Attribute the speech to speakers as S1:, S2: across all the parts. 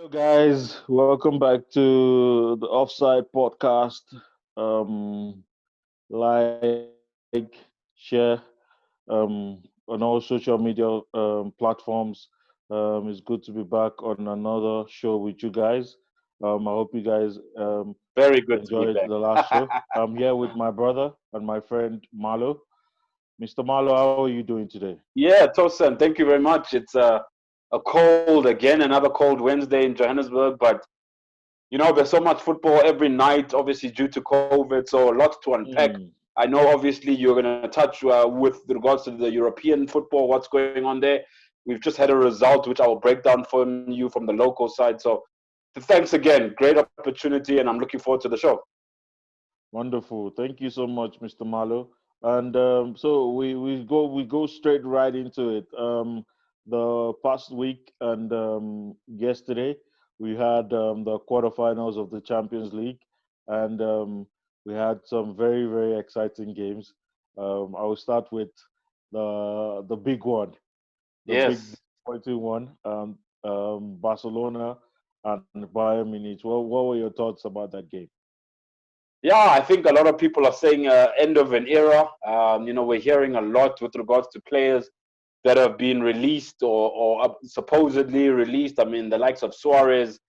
S1: Hello, guys. Welcome back to the Offside Podcast. Um, like, share on all social media platforms. It's good to be back on another show with you guys. I hope you guys
S2: Very good to be
S1: enjoyed the last
S2: back.
S1: show. I'm here with my brother and my friend Malo. Mr. Malo, how are you doing today?
S2: Yeah, Tosan, thank you very much. It's a cold again, another cold Wednesday in Johannesburg, but there's so much football every night, obviously due to COVID, so a lot to unpack.
S1: Mm,
S2: I know, obviously, you're going to touch with regards to the European football, what's going on there. We've just had a result, which I will break down for you from the local side. So, thanks again. Great opportunity, and I'm looking forward to the show.
S1: Wonderful. Thank you so much, Mr. Malo. And so we go straight right into it. The past week and yesterday we had the quarterfinals of the Champions League, and we had some very exciting games. I will start with the big one, the big
S2: Yes.
S1: disappointing one. Barcelona and Bayern Munich. What were your thoughts about that game?
S2: Yeah, I think a lot of people are saying end of an era. We're hearing a lot with regards to players that have been released or supposedly released. I mean, the likes of Suarez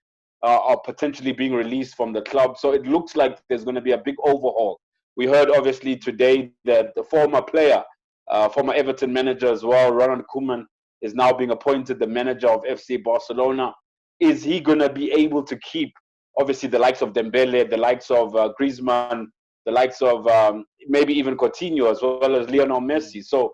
S2: are potentially being released from the club. So it looks like there's going to be a big overhaul. We heard obviously today that the former player, former Everton manager as well, Ronald Koeman, is now being appointed the manager of FC Barcelona. Is he going to be able to keep obviously the likes of Dembele, the likes of Griezmann, the likes of maybe even Coutinho as well as Lionel Messi? So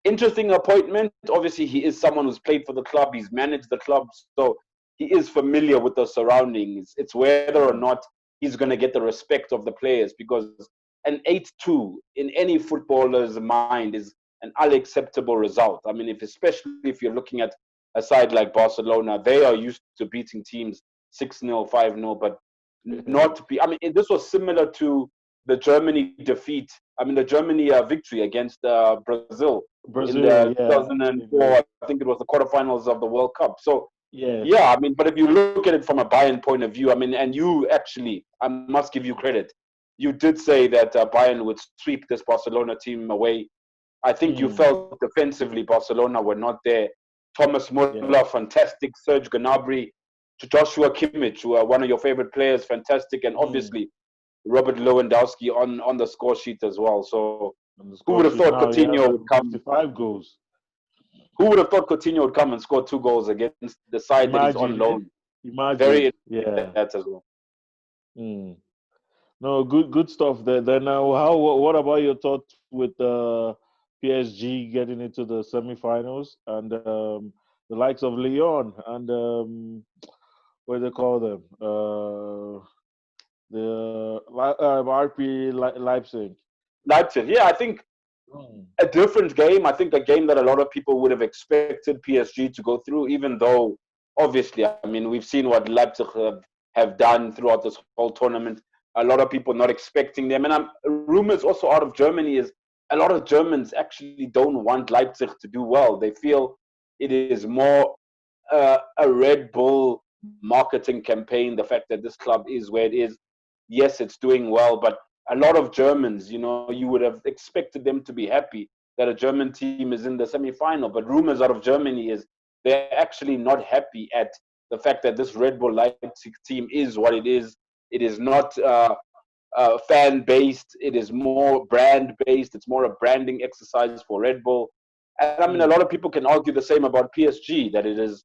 S2: interesting appointment. Obviously, he is someone who's played for the club. He's managed the club, so he is familiar with the surroundings. It's whether or
S1: Mm,
S2: not he's going to get the respect of the players, because an 8-2 in any footballer's mind is an unacceptable result. I mean, especially if you're looking at a side like Barcelona, they are used to beating teams 6-0, 5-0, but
S1: yeah.
S2: not be. I mean, this was similar to the Germany defeat. I mean, the Germany victory against Brazil in
S1: Brazil,
S2: the
S1: yeah, actually
S2: 2004.
S1: very.
S2: I think it was the quarterfinals of the World Cup. So
S1: Yes.
S2: yeah, I mean, but if you look at it from a Bayern point of view, I mean, and you actually, I must give you credit. You did say that Bayern would sweep this Barcelona team away. I think you
S1: Mm,
S2: felt defensively Barcelona were not there. Thomas
S1: yeah.
S2: Muller, fantastic. Serge Gnabry, Joshua Kimmich, who are one of your favorite players, fantastic. And
S1: Mm.
S2: obviously Robert Lewandowski on the score sheet as well. So
S1: On the
S2: who
S1: score
S2: would have
S1: sheet
S2: thought
S1: now, he has
S2: Coutinho would come?
S1: 55 goals.
S2: Who would have thought Coutinho would come and score 2 goals against the side that he's on
S1: Imagine, eh?
S2: loan? Very
S1: Imagine.
S2: interesting
S1: Yeah.
S2: that as well.
S1: Mm. No, good stuff there. Then now, what about your thoughts with PSG getting into the semifinals and the likes of Lyon and what do they call them? RP Leipzig.
S2: Leipzig, yeah, I think
S1: Mm.
S2: a different game. I think a game that a lot of people would have expected PSG to go through, even though obviously, I mean, we've seen what Leipzig have done throughout this whole tournament. A lot of people not expecting them, and rumors also out of Germany is a lot of Germans actually don't want Leipzig to do well. They feel it is more a Red Bull marketing campaign. The fact that this club is where it is, yes, it's doing well, but a lot of Germans, you would have expected them to be happy that a German team is in the semi-final. But rumors out of Germany is they're actually not happy at the fact that this Red Bull Leipzig team is what it is. It is not fan based. It is more brand based. It's more a branding exercise for Red Bull. And I mean, a lot
S1: Mm.
S2: of people can argue the same about PSG, that it is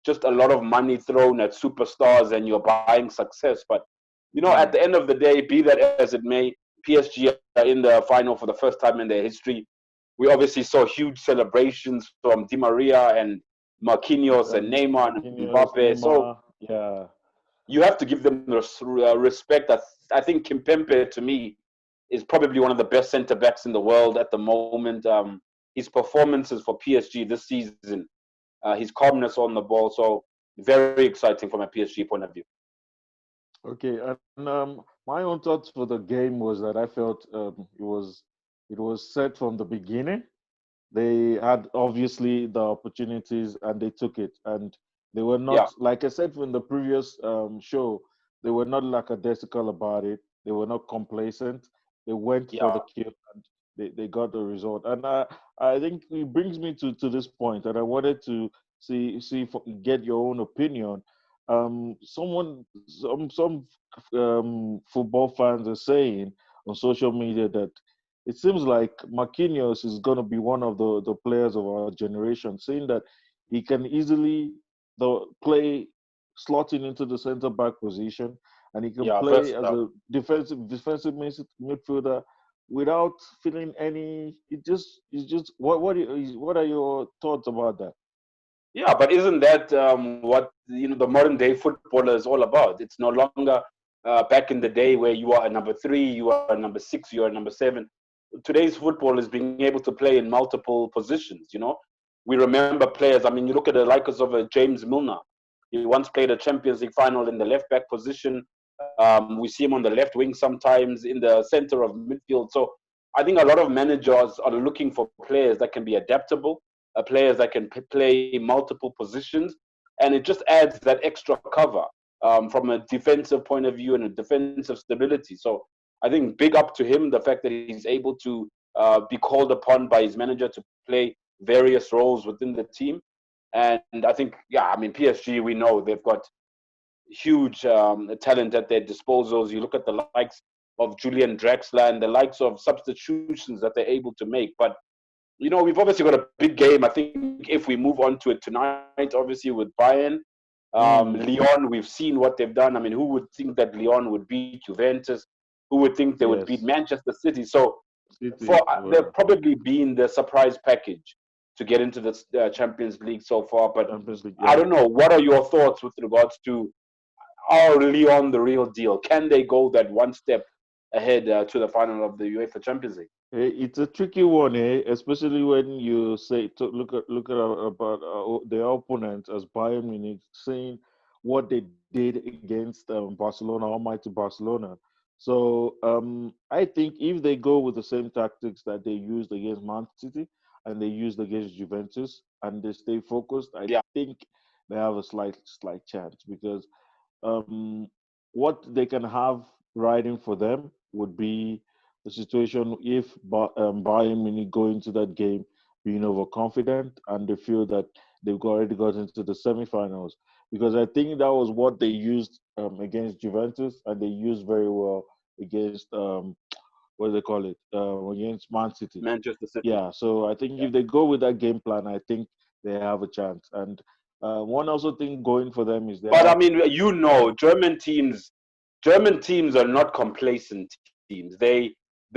S2: just a lot of money thrown at superstars and you're buying success. But at the
S1: Mm.
S2: end of the day, be that as it may, PSG are in the final for the first time in their history. We obviously saw huge celebrations from Di Maria and Marquinhos and Neymar and
S1: Marquinhos,
S2: Mbappe. So
S1: Neymar. Yeah.
S2: you have to give them respect. I think Kimpembe, to me, is probably one of the best centre backs in the world at the moment. His performances for PSG this season, his calmness on the ball, so very exciting from a PSG point of view.
S1: Okay, and my own thoughts for the game was that I felt it was set from the beginning. They had obviously the opportunities and they took it. And They were
S2: Yeah,
S1: not, like I said from the previous show, they were not lackadaisical about it. They were not complacent. They went for
S2: yeah.
S1: the kill and they got the result. And I think it brings me to this point, and I wanted to get your own opinion. Some football fans are saying on social media that it seems like Marquinhos is going to be one of the players of our generation, saying that he can easily play slotting into the center back position, and he can
S2: Yeah,
S1: play as
S2: versatile.
S1: a defensive midfielder without feeling any. It's just what are your thoughts about that?
S2: Yeah, but isn't that what the modern day footballer is all about? It's no longer back in the day where you are a number three, you are a number six, you are a number seven. Today's football is being able to play in multiple positions. We remember players. I mean, you look at the likes of James Milner. He once played a Champions League final in the left back position. We see him on the left wing sometimes, in the center of midfield. So I think a lot of managers are looking for players that can be adaptable, players that can play multiple positions, and it just adds that extra cover from a defensive point of view and a defensive stability. So I think big up to him, the fact that he's able to be called upon by his manager to play various roles within the team. And I think, yeah, I mean, PSG, we know they've got huge talent at their disposals. You look at the likes of Julian Draxler and the likes of substitutions that they're able to make. But we've obviously got a big game. I think if we move on to it tonight, obviously with Bayern,
S1: Mm,
S2: Lyon, we've seen what they've done. I mean, who would think that Lyon would beat Juventus? Who would think they would beat
S1: yes,
S2: Manchester City? So
S1: City.
S2: for they've
S1: Well,
S2: probably been the surprise package to get into the Champions League so far. But
S1: Champions League.
S2: I
S1: Yeah.
S2: don't know. What are your thoughts with regards to, are Lyon the real deal? Can they go that one step ahead to the final of the UEFA Champions League?
S1: It's a tricky one, especially when you say to look at about their opponents as Bayern Munich, saying what they did against Barcelona, Almighty Barcelona. So I think if they go with the same tactics that they used against Man City and they used against Juventus and they stay focused, I
S2: Yeah.
S1: think they have a slight chance because um, what they can have riding for them would be the situation if Bayern Munich go into that game being overconfident and they feel that they've already got into the semifinals. Because I think that was what they used against Juventus and they used very well against, what do they call it, against Man City.
S2: Manchester City.
S1: Yeah, so I think
S2: Yeah.
S1: if they go with that game plan, I think they have a chance. And one also thing going for them is they
S2: But I
S1: have.
S2: mean, German teams are not complacent teams. They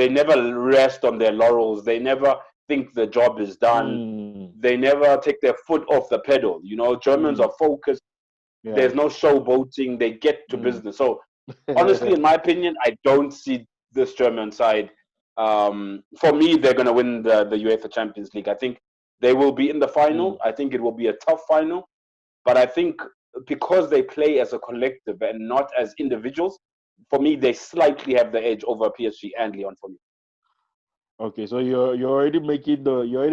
S2: never rest on their laurels. They never think the job is done.
S1: Mm,
S2: They never take their foot off the pedal. Germans
S1: mm,
S2: are focused.
S1: yeah.
S2: There's no showboating. They get to
S1: Mm.
S2: business. So honestly, in my opinion, I don't see this German side. For me, they're going to win the UEFA Champions League. I think they will be in the final.
S1: Mm.
S2: I think it will be a tough final. But I think because they play as a collective and not as individuals, for me, they slightly have the edge over PSG and Lyon for me.
S1: Okay, so you're already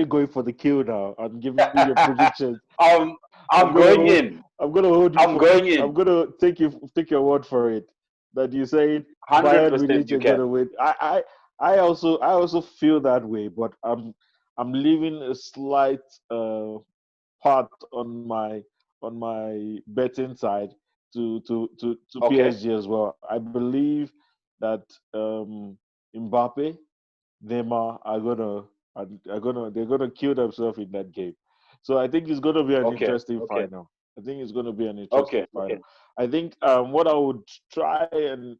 S1: going for the kill now. I'm giving you your predictions.
S2: um,
S1: I'm
S2: I'm
S1: gonna
S2: going
S1: hold
S2: in.
S1: I'm gonna hold you
S2: I'm
S1: for
S2: going
S1: I'm
S2: in.
S1: gonna take your word for it that you say Bayern
S2: 100%
S1: Munich
S2: you
S1: are
S2: can.
S1: gonna win. I also feel that way, but I'm leaving a slight part on my betting side to
S2: Okay.
S1: PSG as well. I believe that Mbappe, Neymar they're gonna kill themselves in that game. So I think it's gonna be an
S2: Okay.
S1: interesting
S2: Okay.
S1: final. I think it's gonna be an interesting
S2: Okay.
S1: final.
S2: Okay.
S1: I think what I would try and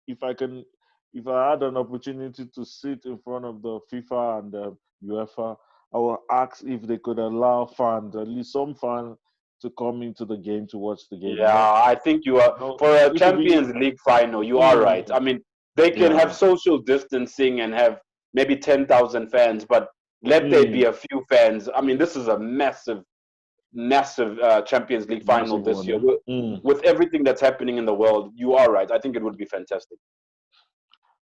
S1: if I can if I had an opportunity to sit in front of the FIFA and the UEFA, I will ask if they could allow fans, at least some fans, to come into the game to watch the game.
S2: Yeah, I think you are,
S1: No,
S2: for a
S1: this will be.
S2: Champions League final, you are right. I
S1: Mm,
S2: mean, they can have
S1: yeah.
S2: social distancing and have maybe 10,000 fans, but let there be
S1: Mm,
S2: a few fans. I mean, this is a massive, massive Champions League final
S1: massive
S2: this
S1: one,
S2: year.
S1: eh?
S2: With everything that's happening in the world, you are right. I think it would be fantastic.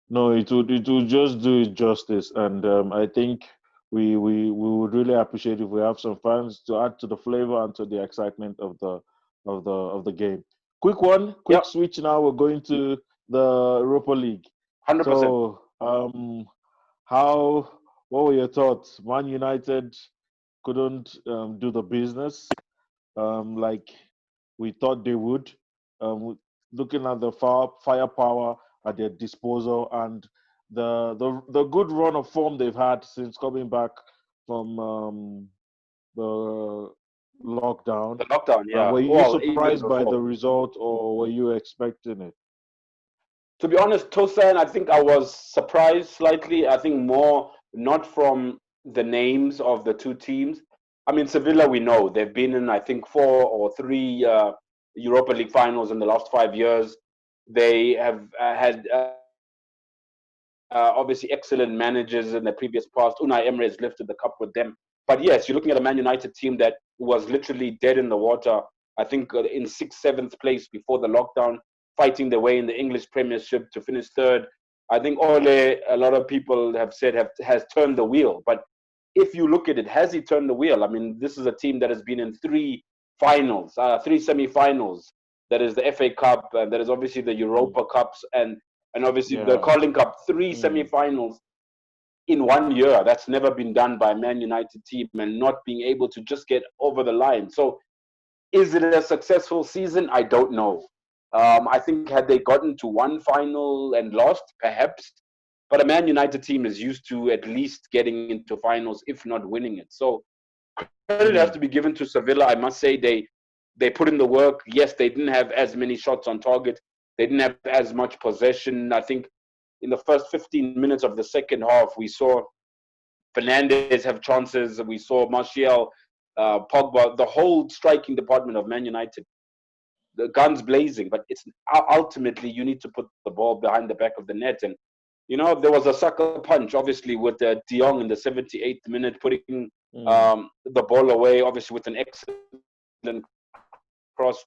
S1: No, it would just do it justice, and I think we would really appreciate if we have some fans to add to the flavor and to the excitement of the game. Quick
S2: Yeah,
S1: switch now. We're going to the Europa League.
S2: 100%.
S1: So, how what were your thoughts? Man United couldn't do the business like we thought they would. Looking at the firepower at their disposal and the good run of form they've had since coming back from the lockdown.
S2: The lockdown, yeah.
S1: Were you
S2: Well, even
S1: surprised by
S2: before.
S1: the result, or were you expecting it?
S2: To be honest, Tosan, I think I was surprised slightly. I think more not from the names of the two teams. I mean, Sevilla, we know they've been in, I think, 4 or 3 Europa League finals in the last 5 years. They have had obviously excellent managers in the previous past. Unai Emery has lifted the cup with them. But yes, you're looking at a Man United team that was literally dead in the water. I think in 6th, 7th place before the lockdown, fighting their way in the English Premiership to finish third. I think Ole, a lot of people have said, has turned the wheel. But if you look at it, has he turned the wheel? I mean, this is a team that has been in 3 semi-finals. That is the FA Cup, and that is obviously the
S1: Mm.
S2: Europa Cups, and obviously the
S1: Yeah.
S2: Carling Cup, 3
S1: Mm.
S2: semi-finals in 1 year. That's never been done by a Man United team, and not being able to just get over the line. So is it a successful season? I don't know. I think had they gotten to one final and lost, perhaps. But a Man United team is used to at least getting into finals, if not winning it. So credit has
S1: Mm.
S2: to be given to Sevilla. I must say they put in the work. Yes, they didn't have as many shots on target. They didn't have as much possession. I think in the first 15 minutes of the second half, we saw Fernandes have chances. We saw Martial, Pogba, the whole striking department of Man United, the guns blazing. But it's ultimately you need to put the ball behind the back of the net. And there was a sucker punch, obviously, with De Jong in the 78th minute, putting
S1: Mm.
S2: the ball away, obviously with an excellent cross.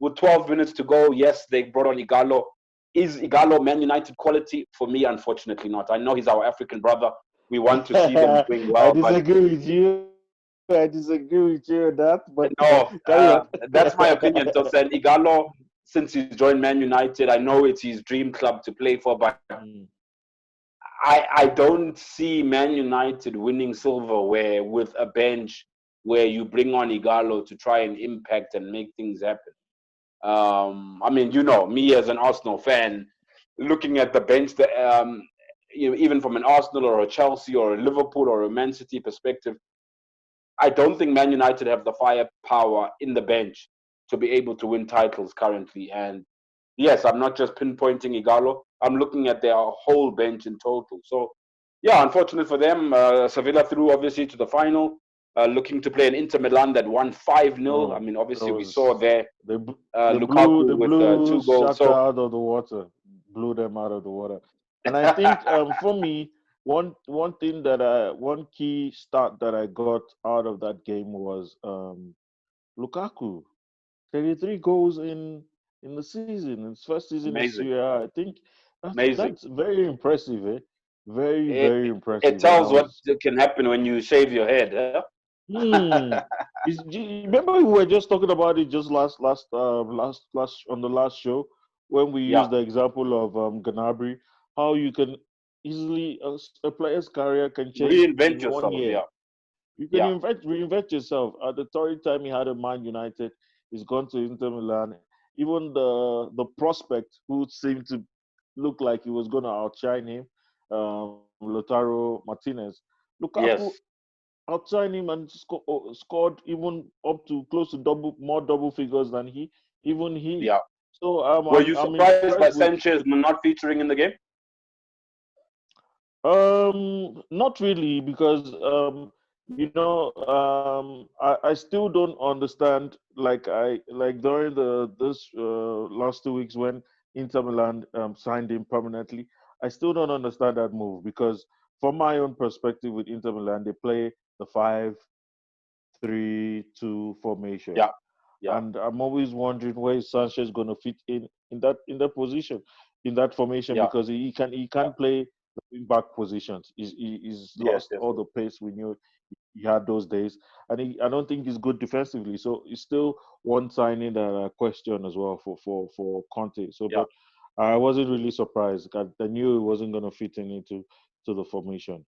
S2: With 12 minutes to go, yes, they brought on Igalo. Is Igalo Man United quality? For me, unfortunately not. I know he's our African brother. We want to see them doing
S1: I
S2: well, but
S1: disagree with you. I disagree with you on that, but
S2: no,
S1: carry on.
S2: that's my opinion. Tosin Igalo, since he's joined Man United, I know it's his dream club to play for, but
S1: Mm.
S2: I don't see Man United winning silverware with a bench where you bring on Igalo to try and impact and make things happen. I mean, me as an Arsenal fan, looking at the bench, even from an Arsenal or a Chelsea or a Liverpool or a Man City perspective, I don't think Man United have the firepower in the bench to be able to win titles currently. And yes, I'm not just pinpointing Igalo. I'm looking at their whole bench in total. So, yeah, unfortunate for them. Sevilla through obviously to the final, looking to play an Inter Milan that won 5-0. I
S1: Oh,
S2: mean,
S1: that
S2: obviously we saw
S1: was
S2: there
S1: they blew
S2: Lukaku
S1: they
S2: with
S1: blew
S2: 2 goals.
S1: Shakhtar
S2: So
S1: out of the water, blew them out of the water. And I think for me, one key start that I got out of that game was Lukaku. 33 goals in the season, in his first season in
S2: amazing,
S1: Serie A. I think
S2: amazing.
S1: that's very impressive, eh? Very,
S2: It,
S1: very
S2: it
S1: impressive. And I
S2: tells what
S1: was
S2: can happen when you shave your head. Huh?
S1: Hmm. Remember we were just talking about it just last on the last show when we
S2: Yeah,
S1: used the example of Gnabry, how you can easily a player's career can change
S2: reinvent
S1: in one
S2: yourself.
S1: year.
S2: Yeah,
S1: You can
S2: yeah,
S1: reinvent yourself. At the third time he had a Man United, he's gone to Inter Milan. Even the prospect who seemed to look like he was going to outshine him, Lautaro Martinez. Lukaku
S2: yes,
S1: outshine him and scored even up to close to more double figures than even he.
S2: yeah.
S1: So
S2: Were you
S1: I'm
S2: surprised by
S1: impressed with.
S2: Sanchez not featuring in the game?
S1: Not really, because I still don't understand. Like during the this last 2 weeks when Inter Milan signed him permanently, I still don't understand that move because from my own perspective with Inter Milan, they play the 5-3-2 formation,
S2: Yeah, yeah,
S1: and I'm always wondering where is Sanchez going to fit in that position, in that formation,
S2: yeah,
S1: because he
S2: yeah.
S1: can play back positions. He's
S2: Yes,
S1: lost
S2: yes,
S1: all
S2: yes.
S1: the pace we knew he had those days, and I don't think he's good defensively. So it's still one signing that I question as well for Conte. So,
S2: Yeah.
S1: but I wasn't really surprised. I knew he wasn't going to fit in into to the formation.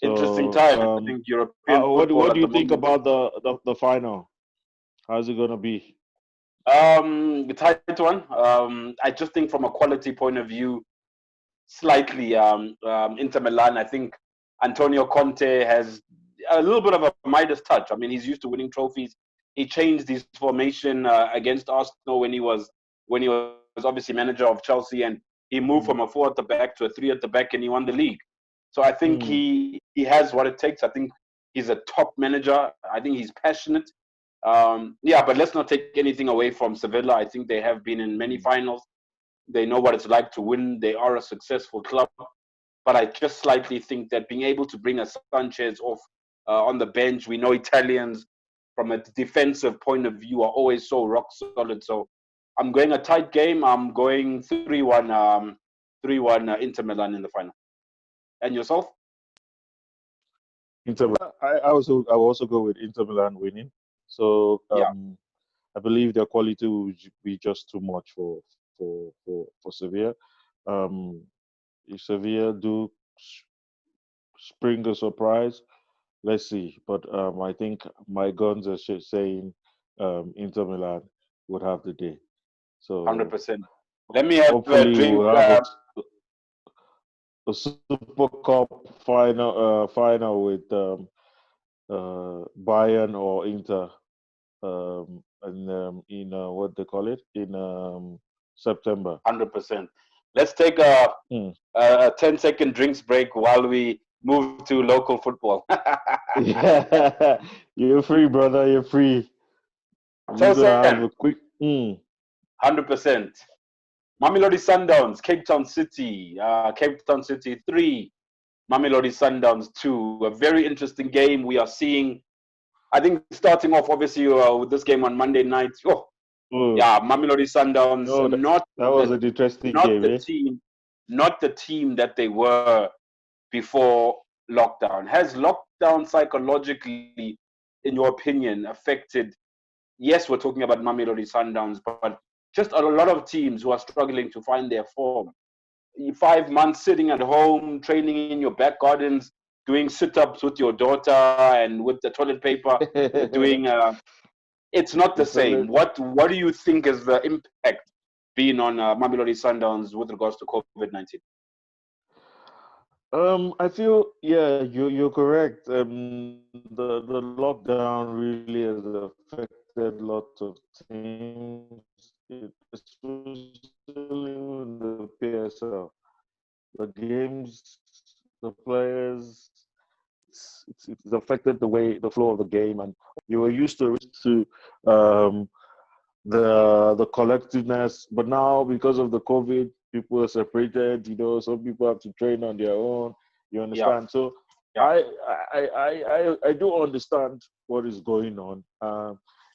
S2: Interesting
S1: So,
S2: time. I think European
S1: what
S2: football
S1: do
S2: at
S1: you
S2: the
S1: think
S2: moment.
S1: about the final? How's it going to be?
S2: The tight one. I just think from a quality point of view, slightly Inter Milan. I think Antonio Conte has a little bit of a Midas touch. I mean, he's used to winning trophies. He changed his formation against Arsenal when he was obviously manager of Chelsea, and he moved
S1: Mm,
S2: from a 4 at the back to a 3 at the back, and he won the league. So I think
S1: mm,
S2: he has what it takes. I think he's a top manager. I think he's passionate. Yeah, but let's not take anything away from Sevilla. I think they have been in many
S1: mm.
S2: finals. They know what it's like to win. They are a successful club. But I just slightly think that being able to bring a Sanchez off on the bench, we know Italians from a defensive point of view are always so rock solid. So I'm going a tight game. I'm going 3-1, 3-1 Inter Milan in the final. And yourself?
S1: Inter. I will also go with Inter Milan winning. So
S2: Yeah,
S1: I believe their quality will be just too much for Sevilla. Um, if Sevilla do spring a surprise, let's see. But I think my guns are saying Inter Milan would have the day. So
S2: 100%. Let me have a
S1: hopefully
S2: drink.
S1: we'll have a Super Cup final with Bayern or Inter and in what they call it in September.
S2: 100%. Let's take a,
S1: Hmm.
S2: a 10-second drinks break while we move to local football.
S1: Yeah, you're free, brother. You're free. I'm just gonna have
S2: Tosan,
S1: a quick. Mm.
S2: 100%. Mamelodi Sundowns, Cape Town City. Cape Town City 3, Mamelodi Sundowns 2. A very interesting game. We are seeing, I think, starting off obviously with this game on Monday night. Oh,
S1: Oh,
S2: yeah, Mamelodi Sundowns,
S1: no, that was an interesting
S2: not
S1: game,
S2: the
S1: eh?
S2: team, not the team that they were before lockdown. Has lockdown psychologically, in your opinion, affected? Yes, we're talking about Mamelodi Sundowns, but just a lot of teams who are struggling to find their form. 5 months sitting at home, training in your back gardens, doing sit-ups with your daughter and with the toilet paper, doing. It's not the
S1: The
S2: same.
S1: toilet.
S2: What do you think is the impact being on Mamelodi Sundowns with regards to COVID-19?
S1: I feel yeah, you're correct. The lockdown really has affected lots of teams, especially in the PSL. The games, the players, it's affected the flow of the game, and you were used to um, the collectiveness, but now because of the COVID, people are separated. Some people have to train on their own. You
S2: Yeah,
S1: understand? So
S2: yeah.
S1: I do understand what is going on.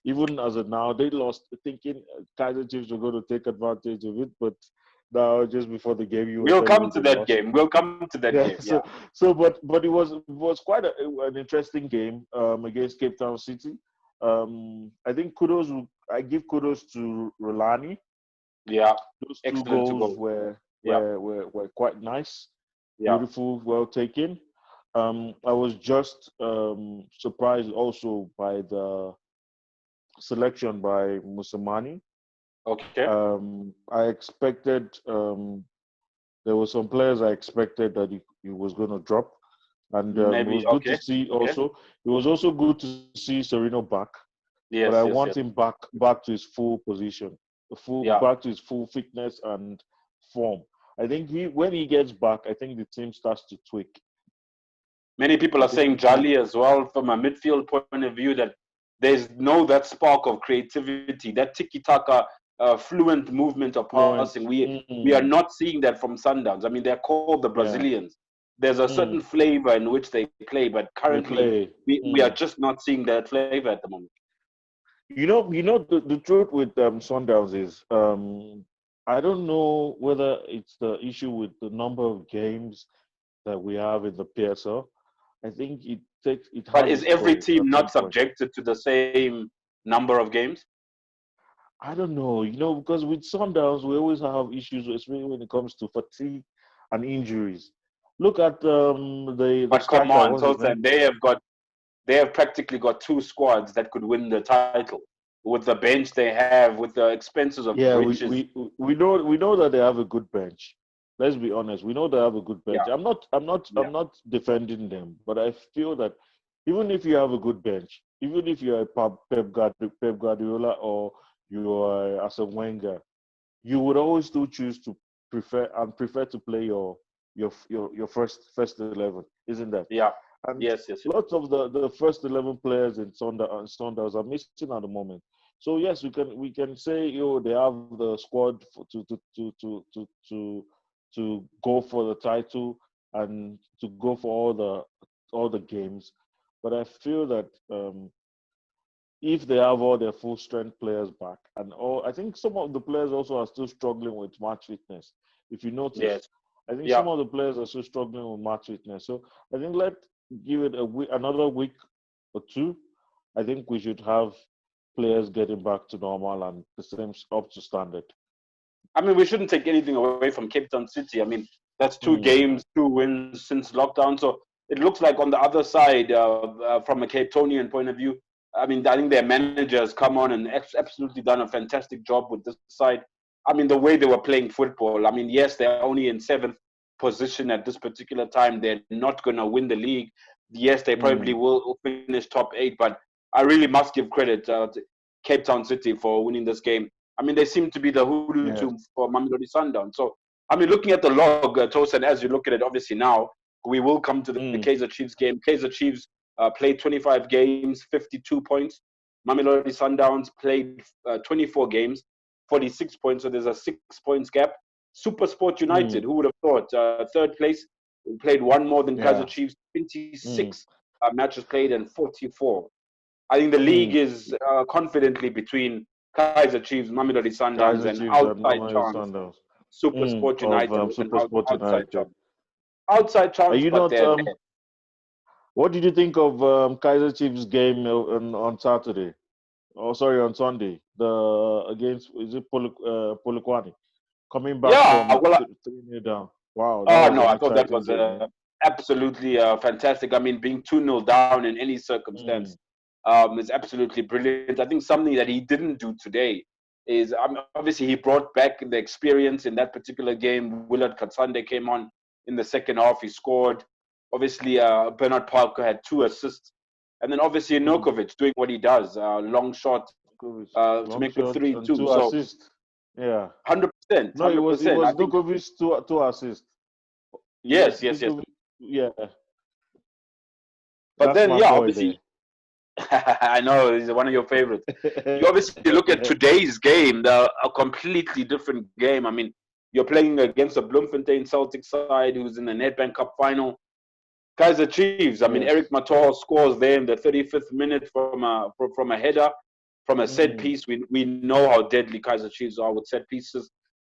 S1: Even as of now, they lost, thinking Kaiser Chiefs were going to take advantage of it, but now just before the game, you were
S2: We'll
S1: telling me
S2: come to
S1: they
S2: that
S1: lost.
S2: game. We'll come to that
S1: Yeah,
S2: game. Yeah,
S1: so but it was quite an interesting game against Cape Town City. I think I give kudos to Rolani.
S2: yeah.
S1: Those two
S2: Excellent to
S1: goals
S2: go. Yeah,
S1: were quite nice,
S2: yeah.
S1: beautiful, well taken. I was just surprised also by the selection by Musamani.
S2: Okay.
S1: I expected there were some players I expected that he was going to drop, and it
S2: Maybe.
S1: was good to
S2: Okay.
S1: see.
S2: Okay.
S1: Also, it was also good to see Sereno back, but I
S2: Yes. Yes.
S1: want
S2: Yes.
S1: him back to his full position, the full
S2: Yeah.
S1: back to his full fitness and form. I think when he gets back, I think the team starts to tweak.
S2: Many people
S1: I
S2: are
S1: think the
S2: saying
S1: team
S2: Jali as well from a midfield point of view that there's no that spark of creativity, that tiki taka fluent movement of
S1: fluent.
S2: passing. We are not seeing that from Sundowns. I mean, they're called the
S1: Yeah,
S2: Brazilians. There's a certain flavor in which they play, but
S1: they
S2: currently
S1: play.
S2: we are just not seeing that flavor at the moment.
S1: The truth with Sundowns is I don't know whether it's the issue with the number of games that we have in the PSL. I think it
S2: But
S1: has
S2: is
S1: its
S2: every
S1: toll
S2: team
S1: at
S2: not
S1: some point.
S2: subjected to the same number of games?
S1: I don't know, because with Sundowns we always have issues, especially when it comes to fatigue and injuries. Look at the
S2: But come
S1: striker,
S2: on,
S1: what's his name?
S2: Tosan, they have practically got two squads that could win the title with the bench they have, with the expenses of
S1: Yeah,
S2: riches.
S1: we know that they have a good bench. Let's be honest. We know they have a good bench.
S2: Yeah,
S1: I'm
S2: yeah.
S1: not defending them, but I feel that even if you have a good bench, even if you're a Pep Guardiola or you are Arsene Wenger, you would always still choose to prefer to play your first 11, isn't that?
S2: Yeah.
S1: And
S2: Yes, yes, yes.
S1: lots of the first 11 players in Sundowns are missing at the moment. So yes, we can say they have the squad to go for the title and to go for all the games, but I feel that if they have all their full strength players back, and all, I think some of the players also are still struggling with match fitness. If you notice,
S2: Yes.
S1: I think
S2: Yeah.
S1: some of the players are still struggling with match fitness. So I think let give it another week or two. I think we should have players getting back to normal and the same up to standard.
S2: I mean, we shouldn't take anything away from Cape Town City. I mean, that's two
S1: Mm,
S2: games, two wins since lockdown. So it looks like on the other side, from a Cape Townian point of view, I mean, I think their manager has come on and absolutely done a fantastic job with this side. I mean, the way they were playing football. I mean, yes, they're only in seventh position at this particular time. They're not going to win the league. Yes, they probably
S1: mm,
S2: will finish top eight, but I really must give credit to Cape Town City for winning this game. I mean, they seem to be the hoodoo
S1: yes.
S2: to for Mamelodi Sundown. So, I mean, looking at the log, Tosin, as you look at it, obviously now we will come to the
S1: Mm,
S2: Kaizer Chiefs game. Kaizer Chiefs played 25 games, 52 points. Mamelodi Sundowns played 24 games, 46 points. So there's a 6 points gap. Super Sport United,
S1: mm,
S2: who would have thought, third place, played one more than Kaizer
S1: yeah.
S2: Chiefs,
S1: Mm,
S2: 26 matches played and 44. I think the league
S1: mm.
S2: is confidently between Kaizer Chiefs, Mamelodi Sundowns,
S1: Kaiser
S2: and
S1: Chiefs and
S2: outside
S1: Mamelodi
S2: chance,
S1: Sundowns.
S2: Super Sport
S1: Of
S2: United with an
S1: Super Sport
S2: outside
S1: United.
S2: chance. Outside
S1: Are
S2: chance,
S1: you
S2: but
S1: not?
S2: they're there.
S1: What did you think of Kaiser Chiefs game on Saturday? Oh, sorry, on Sunday. The against is it Polokwane coming back
S2: Yeah,
S1: from
S2: well,
S1: 3-0 down. Wow, that
S2: oh
S1: was
S2: no,
S1: an
S2: I thought that
S1: exciting
S2: was
S1: game. Yeah.
S2: absolutely fantastic. I mean, being 2-0 down in any circumstance
S1: Mm,
S2: is absolutely brilliant. I think something that he didn't do today is obviously he brought back the experience in that particular game. Willard Katsande came on in the second half. He scored. Obviously, Bernard Parker had 2 assists. And then obviously
S1: mm.
S2: Nokovic doing what he does, long shot
S1: Djokovic,
S2: to
S1: long
S2: make it
S1: shot and
S2: 3-2.
S1: two
S2: So
S1: assists. Yeah.
S2: 100%,
S1: No, it
S2: 100%. I
S1: was
S2: think,
S1: Djokovic two assists. Yes,
S2: yes, yes, yes.
S1: Djokovic. Yeah,
S2: But
S1: that's
S2: then,
S1: my
S2: yeah,
S1: boy
S2: obviously,
S1: there.
S2: I know he's one of your favorites. You obviously look at today's game, a completely different game. I mean, you're playing against a Bloemfontein Celtic side who's in the Nedbank Cup final. Kaizer Chiefs. I mean, Eric
S1: Yes.
S2: Mator scores there in the 35th minute from a header, from a set
S1: Mm.
S2: piece. We know how deadly Kaizer Chiefs are with set pieces.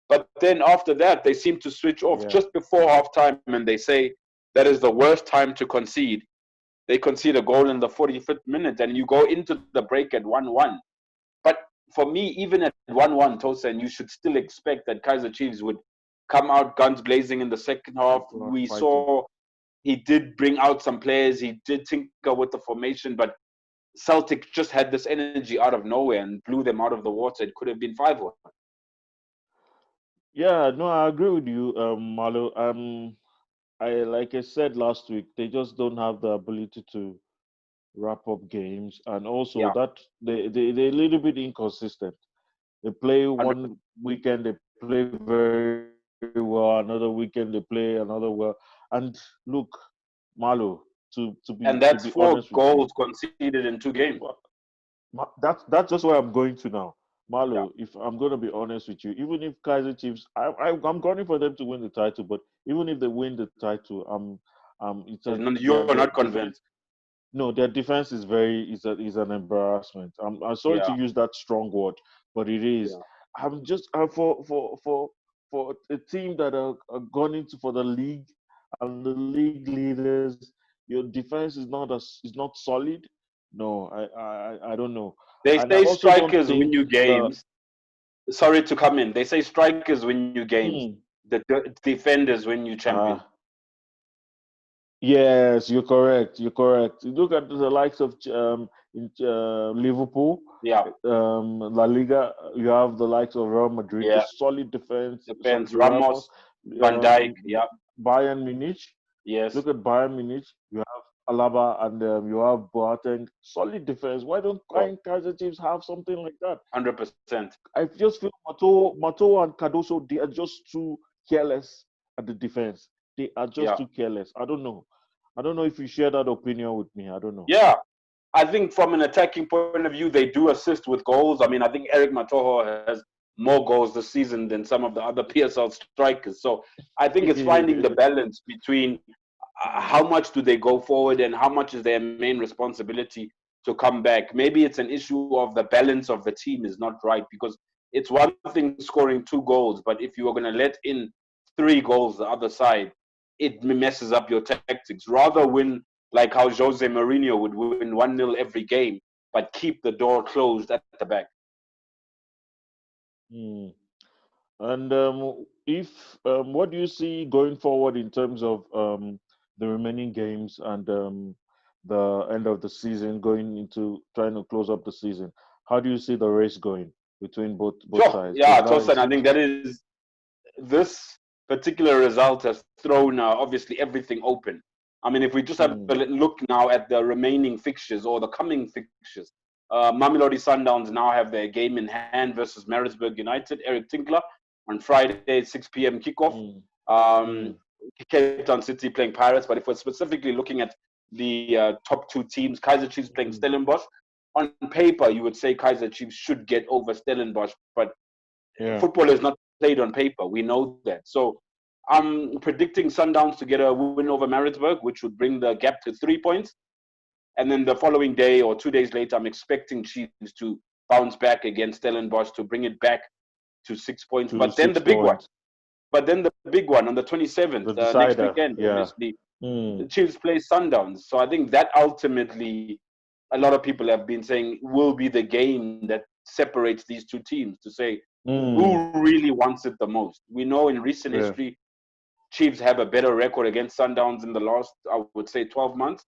S2: But then after that, they seem to switch off
S1: Yeah.
S2: just before halftime, and they say that is the worst time to concede. They concede a goal in the 45th minute, and you go into the break at 1-1. But for me, even at 1-1, Tosin, you should still expect that Kaizer Chiefs would come out guns blazing in the second half.
S1: People are
S2: We
S1: fighting.
S2: saw he did bring out some players. He did tinker with the formation, but Celtic just had this energy out of nowhere and blew them out of the water. It could have been 5-1.
S1: Yeah, no, I agree with you, Malo. I like I said last week, they just don't have the ability to wrap up games, and also
S2: Yeah,
S1: that they're a little bit inconsistent. They play
S2: 100%.
S1: one weekend, they play very well. Another weekend, they play another well. And look, Malo, to be
S2: And
S1: honest
S2: that's
S1: with you,
S2: 4 goals conceded in 2 games.
S1: that's just where I'm going to now.
S2: Yeah.
S1: Malo, if I'm going to be honest with you, even if Kaiser Chiefs, I'm going for them to win the title, but even if they win the title,
S2: You're
S1: their
S2: not
S1: defense.
S2: convinced.
S1: No, their defense is an embarrassment. I'm sorry to
S2: Yeah,
S1: use that strong word, but it is.
S2: yeah.
S1: I'm just for a team that are gone into for the league and the league leaders, your defense is not solid. No, I don't know,
S2: They
S1: and I
S2: say
S1: also don't
S2: strikers win
S1: think
S2: you
S1: the
S2: games. Sorry to come in. They say strikers win you games.
S1: hmm,
S2: The defenders win you champions.
S1: ah yes, you're correct. You're correct. You look at the likes of Liverpool,
S2: Yeah,
S1: La Liga. You have the likes of Real Madrid, the
S2: yeah.
S1: solid defense.
S2: Depends.
S1: Ramos,
S2: Ramos, Van Dijk. Yeah,
S1: Bayern Munich.
S2: yes,
S1: Look at Bayern Munich. You have Alaba and you have Boateng. Solid defense. Why
S2: cool.
S1: don't Kaiser Chiefs have something like that?
S2: 100%.
S1: I just feel Mato and Cardoso, they are just too careless at the defense. They are just
S2: Yeah,
S1: too careless. I don't know. I don't know if you share that opinion with me. I don't know.
S2: yeah. I think from an attacking point of view, they do assist with goals. I mean, I think Eric Matoho has more goals this season than some of the other PSL strikers. So I think it's finding the balance between how much do they go forward and how much is their main responsibility to come back. Maybe it's an issue of the balance of the team is not right, because it's one thing scoring 2 goals, but if you are going to let in 3 goals the other side, it messes up your tactics. Rather win like how Jose Mourinho would win 1-0 every game, but keep the door closed at the back.
S1: Hmm. And if what do you see going forward in terms of the remaining games and the end of the season, going into trying to close up the season? How do you see the race going between both
S2: Sure,
S1: sides?
S2: yeah,
S1: Because now it
S2: Tosan, I
S1: seems
S2: think that is this particular result has thrown obviously everything open. I mean, if we just have
S1: hmm,
S2: a look now at the remaining fixtures or the coming fixtures, Mamelodi Sundowns now have their game in hand versus Maritzburg United, Eric Tinkler, on Friday, 6 p.m. kickoff.
S1: hmm,
S2: Um,
S1: hmm,
S2: Cape Town City playing Pirates, but if we're specifically looking at the top 2 teams, Kaiser Chiefs playing
S1: hmm.
S2: Stellenbosch. On paper, you would say Kaiser Chiefs should get over Stellenbosch, but
S1: Yeah.
S2: football is not played on paper. We know that. So I'm predicting Sundowns to get a win over Maritzburg, which would bring the gap to 3 points. And then the following day or 2 days later, I'm expecting Chiefs to bounce back against Stellenbosch to bring it back to 6 points.
S1: To 6 points.
S2: But then the big one on the 27th,
S1: The
S2: next
S1: decider.
S2: weekend,
S1: Yeah.
S2: obviously,
S1: Hmm.
S2: the Chiefs play Sundowns. So I think that ultimately, a lot of people have been saying will be the game that separates these 2 teams to say
S1: Hmm.
S2: who really wants it the most. We know in recent
S1: Yeah.
S2: history, Chiefs have a better record against Sundowns in the last, I would say, 12 months.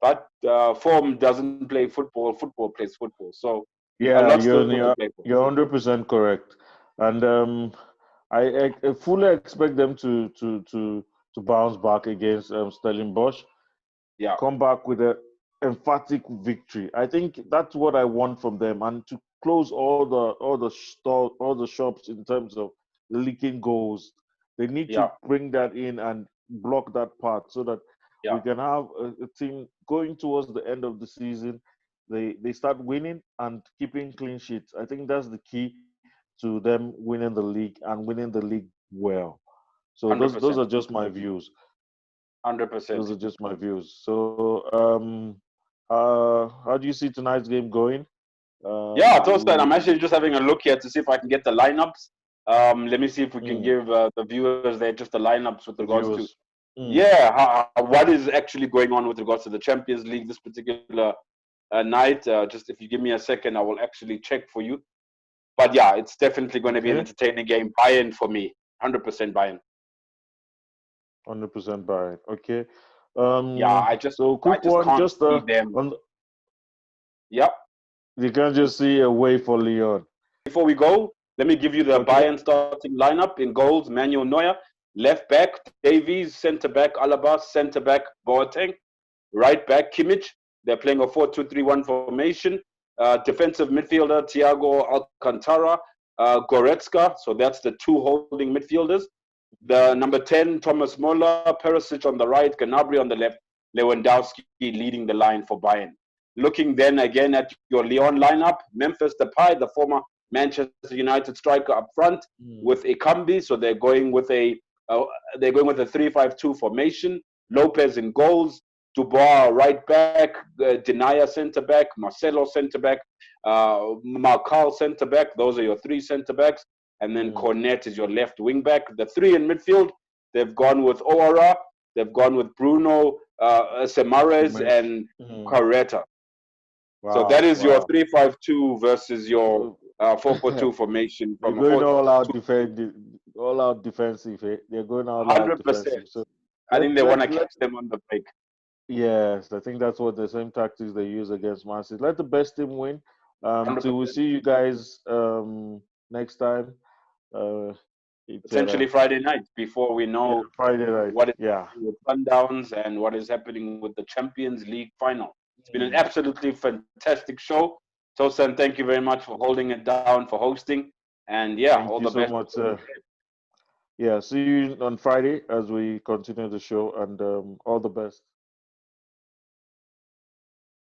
S2: But form doesn't play football. Football plays football. So a
S1: Yeah.
S2: lot still to play for.
S1: You're 100% correct. And I fully expect them to bounce back against Stellenbosch,
S2: Yeah,
S1: come back with an emphatic victory. I think that's what I want from them, and to close all the shops in terms of leaking goals. They need
S2: yeah,
S1: to bring that in and block that part so that
S2: yeah,
S1: we can have a team going towards the end of the season. They start winning and keeping clean sheets. I think that's the key to them winning the league and winning the league well. So those
S2: 100%,
S1: are just my views. Those
S2: 100%.
S1: are just my views. So, how do you see tonight's game going?
S2: Yeah, Toasted. I'm
S1: You
S2: actually just having a look here to see if I can get the lineups. Let me see if we can give the viewers there just the lineups with regards to
S1: viewers. Mm,
S2: what is actually going on with regards to the Champions League this particular night. Just if you give me a second, I will actually check for you. But yeah, it's definitely going to be an
S1: okay,
S2: entertaining game. Bayern for me, 100% Bayern.
S1: 100% Bayern. Okay.
S2: Yeah,
S1: So
S2: I
S1: quick
S2: just
S1: one,
S2: can't
S1: just
S2: see them.
S1: on
S2: Yep.
S1: you can just see a way for Leon.
S2: Before we go, let me give you the
S1: Okay.
S2: Bayern starting lineup. In goals, Manuel Neuer. Left back, Davies. Centre back, Alaba. Centre back, Boateng. Right back, Kimmich. They're playing a 4-2-3-1 formation. Defensive midfielder, Thiago Alcantara. Goretzka. So that's the 2 holding midfielders. The number 10, Thomas Muller. Perisic on the right. Gnabry on the left. Lewandowski leading the line for Bayern. Looking then again at your Lyon lineup, Memphis Depay, the former Manchester United striker up front
S1: Mm,
S2: with Ekambi, so they're going with a 3-5-2 formation. Lopez in goals, Dubois right back, Denaya centre back, Marcelo centre back, Marcal centre back. Those are your three centre backs. And then Cornet is your left wing back. The three in midfield, they've gone with Oara, they've gone with Bruno Semares, and Carreta.
S1: Wow,
S2: so that is your
S1: wow.
S2: 3-5-2 versus your 4-4-2 formation.
S1: They're
S2: From
S1: going
S2: a
S1: all out defensive. Eh? They're going all out
S2: 100%.
S1: defensive. So
S2: I think they want to catch them on the break.
S1: yes, I think that's what the same tactics they use against Man City. Let the best team win. Till we
S2: 100%.
S1: see you guys next time.
S2: Essentially Friday night, before we know
S1: Friday night.
S2: what is happening with Sundowns and what is happening with the Champions League final. It's been an absolutely fantastic show. Tosan, thank you very much for holding it down, for hosting. And all the best.
S1: Thank you so much. See you on Friday as we continue the show, and all the best.